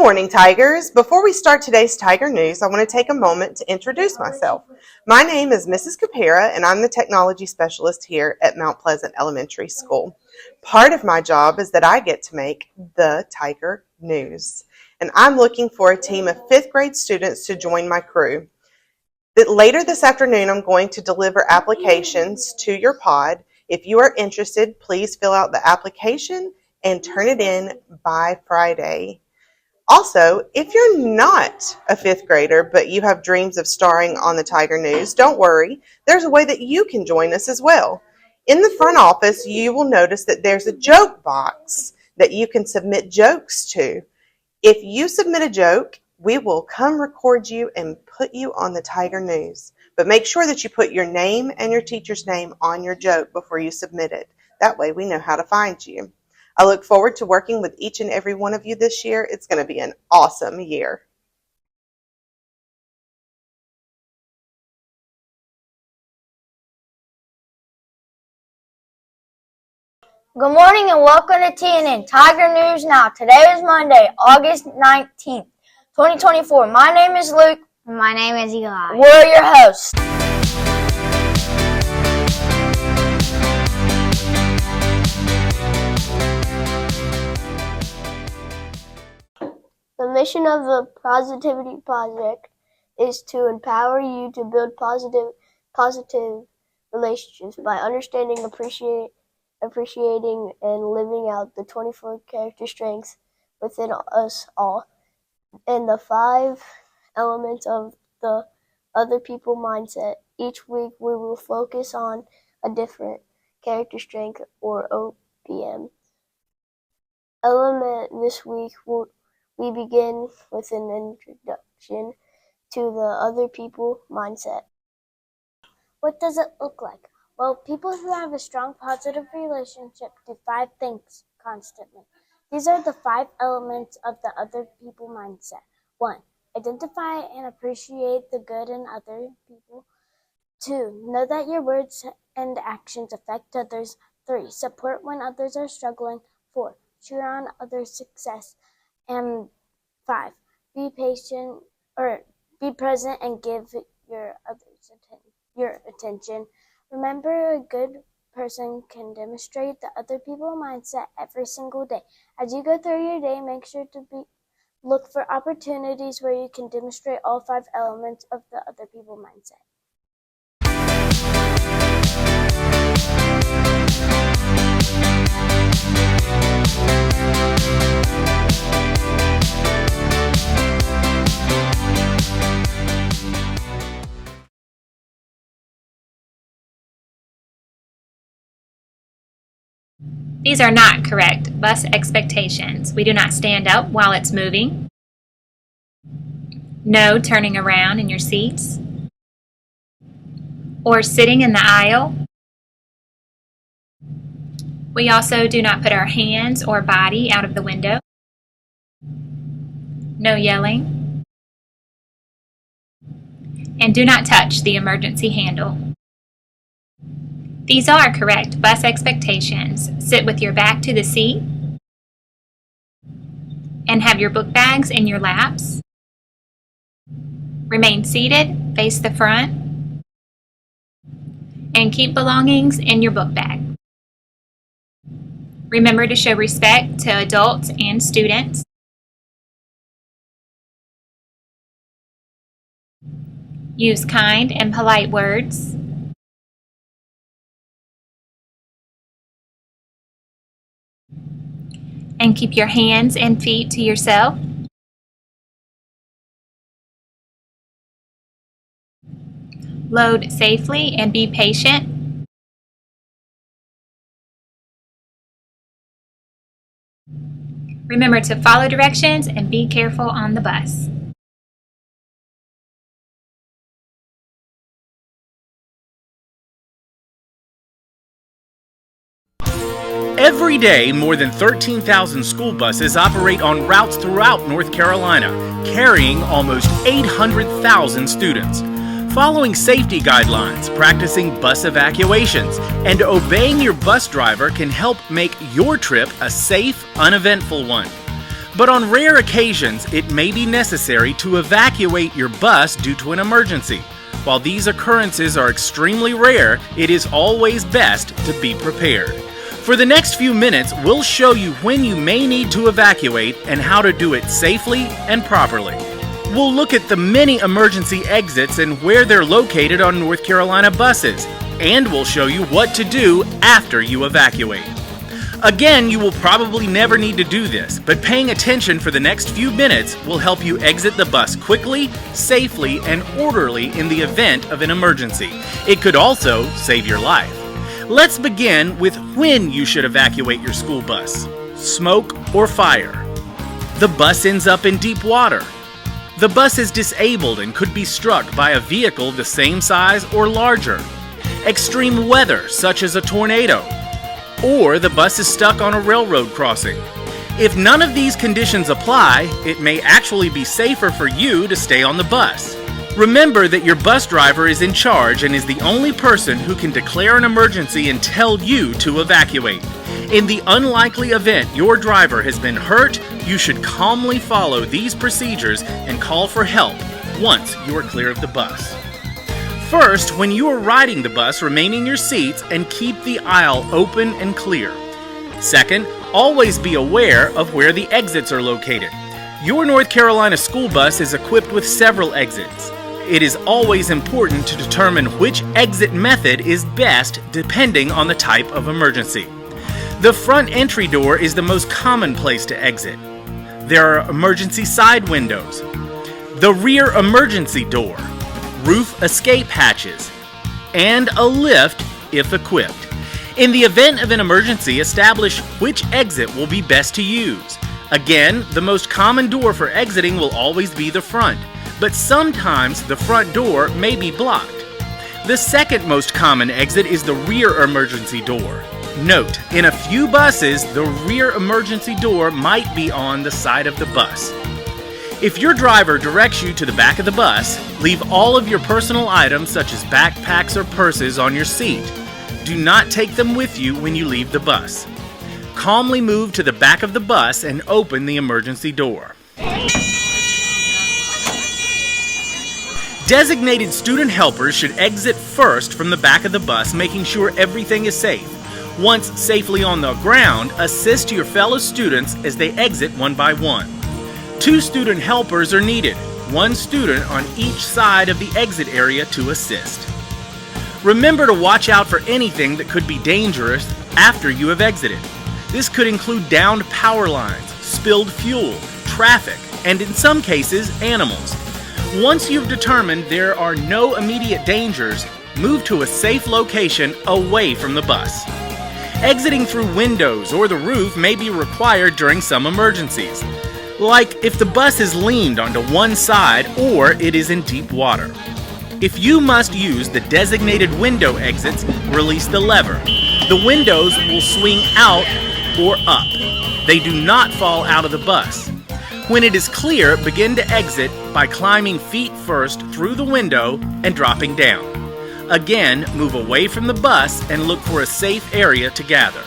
morning, Tigers. Before we start today's Tiger News, I want to take a moment to introduce myself. My name is Mrs. Capera, and I'm the technology specialist here at Mount Pleasant Elementary School. Part of my job is that I get to make the Tiger News, and I'm looking for a team of 5th grade students to join my crew. Later this afternoon, I'm going to deliver applications to your pod. If you are interested, please fill out the application and turn it in by Friday. Also, if you're not a 5th grader, but you have dreams of starring on the Tiger News, don't worry. There's a way that you can join us as well. In the front office, you will notice that there's a joke box that you can submit jokes to. If you submit a joke, we will come record you and put you on the Tiger News. But make sure that you put your name and your teacher's name on your joke before you submit it. That way we know how to find you. I look forward to working with each and every one of you this year. It's going to be an awesome year. Good morning and welcome to TNN Tiger News Now. Today is Monday, August 19th, 2024. My name is Luke. My name is Eli. We're your hosts. The mission of the Positivity Project is to empower you to build positive relationships by understanding, appreciating, and living out the 24 character strengths within us all, and the 5 elements of the other people mindset. Each week we will focus on a different character strength or OPM element. This week we begin with an introduction to the other people mindset. What does it look like? Well, people who have a strong positive relationship do 5 things constantly. These are the 5 elements of the other people mindset. 1. Identify and appreciate the good in other people. 2. Know that your words and actions affect others. 3. Support when others are struggling. 4. Cheer on others' success. And 5. Be patient or be present and give your others your attention. Remember, a good person can demonstrate the other people mindset every single day. As you go through your day, make sure to look for opportunities where you can demonstrate all 5 elements of the other people mindset. These are not correct bus expectations. We do not stand up while it's moving. No turning around in your seats or sitting in the aisle. We also do not put our hands or body out of the window. No yelling. And do not touch the emergency handle. These are correct bus expectations. Sit with your back to the seat and have your book bags in your laps. Remain seated, face the front, and keep belongings in your book bag. Remember to show respect to adults and students. Use kind and polite words. And keep your hands and feet to yourself. Load safely and be patient. Remember to follow directions and be careful on the bus. Every day, more than 13,000 school buses operate on routes throughout North Carolina, carrying almost 800,000 students. Following safety guidelines, practicing bus evacuations, and obeying your bus driver can help make your trip a safe, uneventful one. But on rare occasions, it may be necessary to evacuate your bus due to an emergency. While these occurrences are extremely rare, it is always best to be prepared. For the next few minutes, we'll show you when you may need to evacuate and how to do it safely and properly. We'll look at the many emergency exits and where they're located on North Carolina buses, and we'll show you what to do after you evacuate. Again, you will probably never need to do this, but paying attention for the next few minutes will help you exit the bus quickly, safely, and orderly in the event of an emergency. It could also save your life. Let's begin with when you should evacuate your school bus. Smoke or fire. The bus ends up in deep water. The bus is disabled and could be struck by a vehicle the same size or larger. Extreme weather, such as a tornado. Or the bus is stuck on a railroad crossing. If none of these conditions apply, it may actually be safer for you to stay on the bus. Remember that your bus driver is in charge and is the only person who can declare an emergency and tell you to evacuate. In the unlikely event your driver has been hurt, you should calmly follow these procedures and call for help once you are clear of the bus. First, when you are riding the bus, remain in your seats and keep the aisle open and clear. Second, always be aware of where the exits are located. Your North Carolina school bus is equipped with several exits. It is always important to determine which exit method is best depending on the type of emergency. The front entry door is the most common place to exit. There are emergency side windows, the rear emergency door, roof escape hatches, and a lift if equipped. In the event of an emergency, establish which exit will be best to use. Again, the most common door for exiting will always be the front, but sometimes the front door may be blocked. The second most common exit is the rear emergency door. Note, in a few buses, the rear emergency door might be on the side of the bus. If your driver directs you to the back of the bus, leave all of your personal items such as backpacks or purses on your seat. Do not take them with you when you leave the bus. Calmly move to the back of the bus and open the emergency door. Designated student helpers should exit first from the back of the bus, making sure everything is safe. Once safely on the ground, assist your fellow students as they exit one by one. 2 student helpers are needed, 1 student on each side of the exit area to assist. Remember to watch out for anything that could be dangerous after you have exited. This could include downed power lines, spilled fuel, traffic, and in some cases, animals. Once you've determined there are no immediate dangers, move to a safe location away from the bus. Exiting through windows or the roof may be required during some emergencies, like if the bus is leaned onto one side or it is in deep water. If you must use the designated window exits, release the lever. The windows will swing out or up. They do not fall out of the bus. When it is clear, begin to exit by climbing feet first through the window and dropping down. Again, move away from the bus and look for a safe area to gather.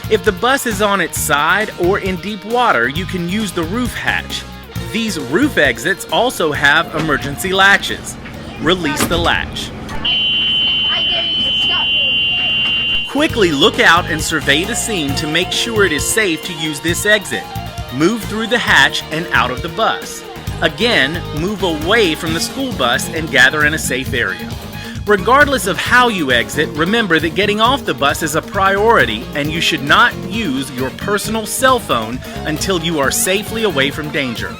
If the bus is on its side or in deep water, you can use the roof hatch. These roof exits also have emergency latches. Release the latch. Quickly look out and survey the scene to make sure it is safe to use this exit. Move through the hatch and out of the bus. Again, move away from the school bus and gather in a safe area. Regardless of how you exit, remember that getting off the bus is a priority and you should not use your personal cell phone until you are safely away from danger.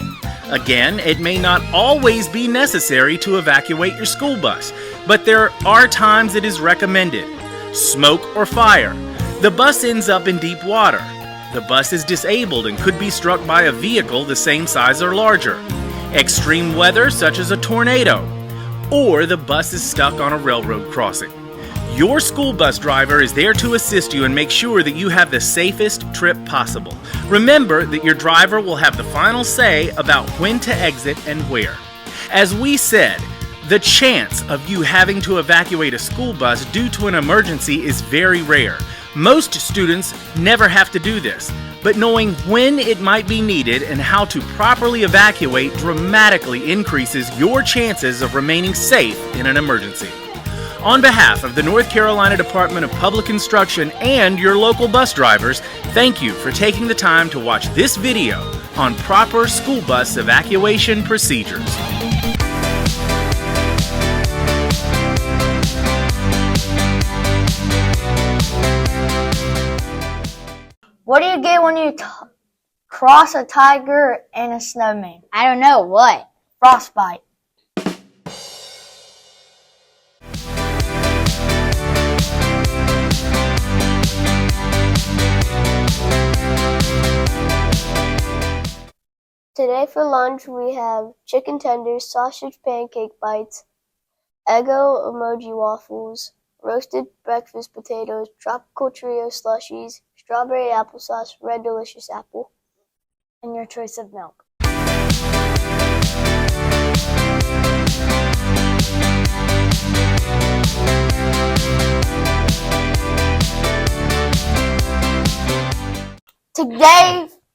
Again, it may not always be necessary to evacuate your school bus, but there are times it is recommended. Smoke or fire. The bus ends up in deep water. The bus is disabled and could be struck by a vehicle the same size or larger. Extreme weather such as a tornado. Or the bus is stuck on a railroad crossing. Your school bus driver is there to assist you and make sure that you have the safest trip possible. Remember that your driver will have the final say about when to exit and where. As we said, the chance of you having to evacuate a school bus due to an emergency is very rare. Most students never have to do this, but knowing when it might be needed and how to properly evacuate dramatically increases your chances of remaining safe in an emergency. On behalf of the North Carolina Department of Public Instruction and your local bus drivers, thank you for taking the time to watch this video on proper school bus evacuation procedures. What do you get when you cross a tiger and a snowman? I don't know what. Frostbite. Today for lunch we have chicken tenders, sausage pancake bites, Eggo emoji waffles, roasted breakfast potatoes, tropical trio slushies, strawberry applesauce, red delicious apple, And your choice of milk.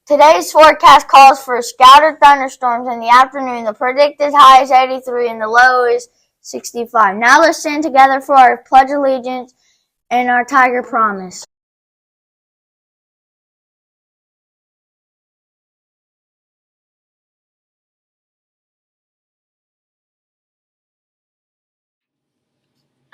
Today's forecast calls for scattered thunderstorms in the afternoon. The predicted high is 83 and the low is 65. Now let's stand together for our Pledge of Allegiance and our Tiger Promise.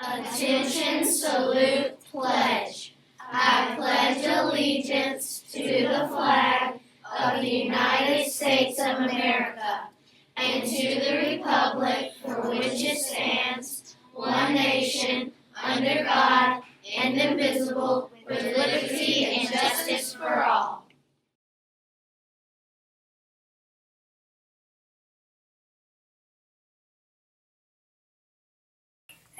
Attention, salute, pledge. I pledge allegiance to the flag of the United States of America and to the republic for which it stands, one nation, under God, indivisible, with liberty and justice for all.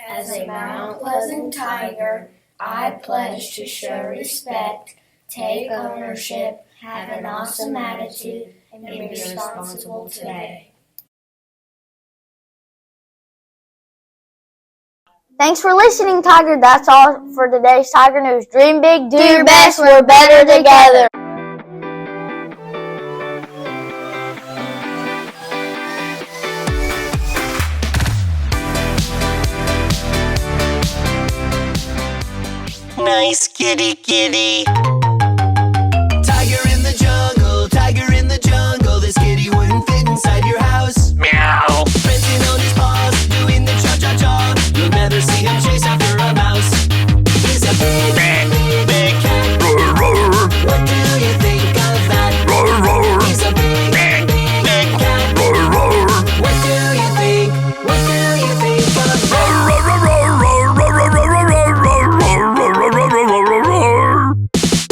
As a Mount Pleasant Tiger, I pledge to show respect, take ownership, have an awesome attitude, and be responsible today. Thanks for listening, Tiger. That's all for today's Tiger News. Dream big, do your best. We're better together. Nice kitty kitty. Tiger in the jungle, this kitty wouldn't fit inside your house. Meow. Prancing on his paws, doing the cha-cha-cha. You'll never see him chase after a mouse. He's a big cat. Roar, roar. What do you think of that? Roar, roar. He's a big cat. Roar, roar. What do you think? What do you think of that? Roar, roar, roar, roar, roar, roar, roar, roar, roar, roar, roar, roar, roar, roar, roar.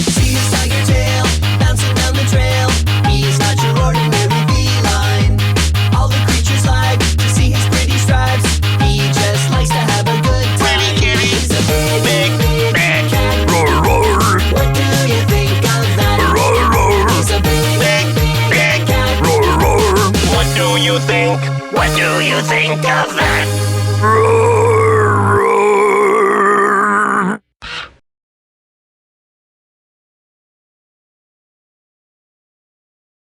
See his tiger tail bouncing down the trail. He's not your ordinary feline. All the creatures like to see his pretty stripes. He just likes to have a good time. Pretty kitty. He's a big cat. Roar, roar. What do you think of that? Roar, roar. He's a big cat. Roar, roar. What do you think? What do you think of that? Roar.